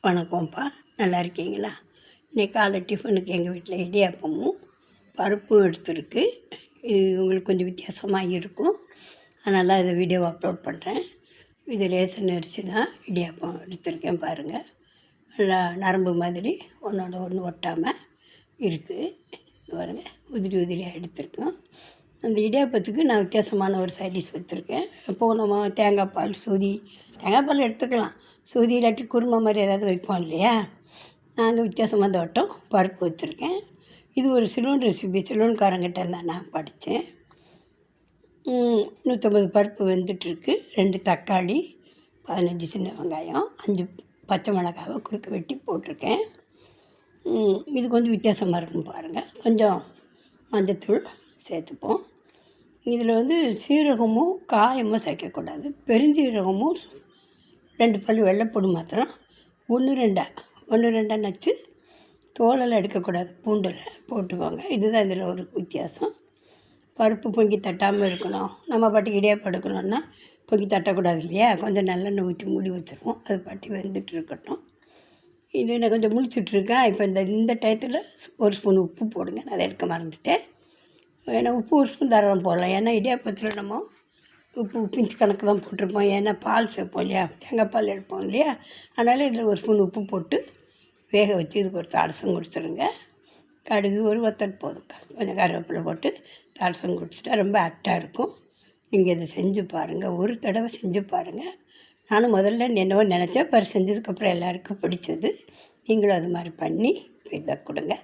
வணக்கம்ப்பா, நல்லா இருக்கீங்களா? இன்றைக்கி காலை டிஃபனுக்கு எங்கள் வீட்டில் இடியாப்பமும் பருப்பும் எடுத்துருக்கு. இது உங்களுக்கு கொஞ்சம் வித்தியாசமாக இருக்கும், அதனால் இதை வீடியோவை அப்லோட் பண்ணுறேன். இது ரேஷன் அரிசி தான் இடியாப்பம் எடுத்திருக்கேன் பாருங்கள். நல்லா நரம்பு மாதிரி ஒன்றோட ஒன்று ஒட்டாமல் இருக்குது பாருங்கள். உதிரி உதிரியாக எடுத்திருக்கோம். அந்த இடியாப்பத்துக்கு நான் வித்தியாசமான ஒரு சைடிஷ் வச்சுருக்கேன். எப்போது நம்ம தேங்காய் பால் தேங்காய் பால் எடுத்துக்கலாம், இல்லாட்டி குருமா மாதிரி ஏதாவது வைப்போம் இல்லையா? நாங்கள் வித்தியாசமாக இந்த வட்டம் பருப்பு வச்சுருக்கேன். இது ஒரு சிலோன் ரெசிபி, சிலோன்காரங்கிட்ட தான் நான் படித்தேன். 150 பருப்பு வெந்துட்டுருக்கு. 2 தக்காளி, 15 சின்ன வெங்காயம், 5 பச்சை மிளகாவை குறுக்க வெட்டி போட்டிருக்கேன். இது கொஞ்சம் வித்தியாசமாக இருக்கும் பாருங்கள். கொஞ்சம் மஞ்சத்தூள் சேர்த்துப்போம். இதில் சீரகமும் காயமும் சேர்க்கக்கூடாது. பெருஞ்சீரகமும் 2 பல் வெள்ளைப்பூடு மாத்திரம் 1-2 நச்சு தோலெல்லாம் எடுக்கக்கூடாது, பூண்டில் போட்டுக்கோங்க. இதுதான் இதில் ஒரு வித்தியாசம். பருப்பு பொங்கி தட்டாமல் இருக்கணும். நம்ம பாட்டுக்கு இடியாப்பம் எடுக்கணுன்னா பொங்கி தட்டக்கூடாது இல்லையா? கொஞ்சம் நல்லெண்ணெய் ஊற்றி மூடி வச்சுருவோம். அது பாட்டி வெந்துட்டு இருக்கட்டும். இது நான் கொஞ்சம் முழிச்சிட்ருக்கேன். இப்போ இந்த டயத்தில் ஒரு ஸ்பூன் உப்பு போடுங்க. நான் அதை எடுக்க மறந்துட்டேன். ஏன்னா உப்பு ஒரு ஸ்பூன் தாராளம் போடலாம். ஏன்னா இடியாப்பத்தில் நம்ம உப்பு பிஞ்சு கணக்கு தான் போட்டிருப்போம். ஏன்னா பால் சேர்ப்போம் இல்லையா, தேங்காய் பால் எடுப்போம் இல்லையா? அதனால் இதில் ஒரு ஸ்பூன் உப்பு போட்டு வேக வச்சு இதுக்கு ஒரு தாடசம் குடிச்சிடுங்க. கடுகு ஒரு வத்தல் போதும், கொஞ்சம் கருவேப்பிலை போட்டு தாடசம் குடிச்சிட்டா ரொம்ப ஆக்டாக இருக்கும். நீங்கள் இதை செஞ்சு பாருங்கள், ஒரு தடவை செஞ்சு பாருங்கள். நானும் முதல்ல என்னவோ நினச்சேன், செஞ்சதுக்கப்புறம் எல்லாருக்கும் பிடிச்சது. நீங்களும் அது மாதிரி பண்ணி ஃபீட்பேக் கொடுங்க.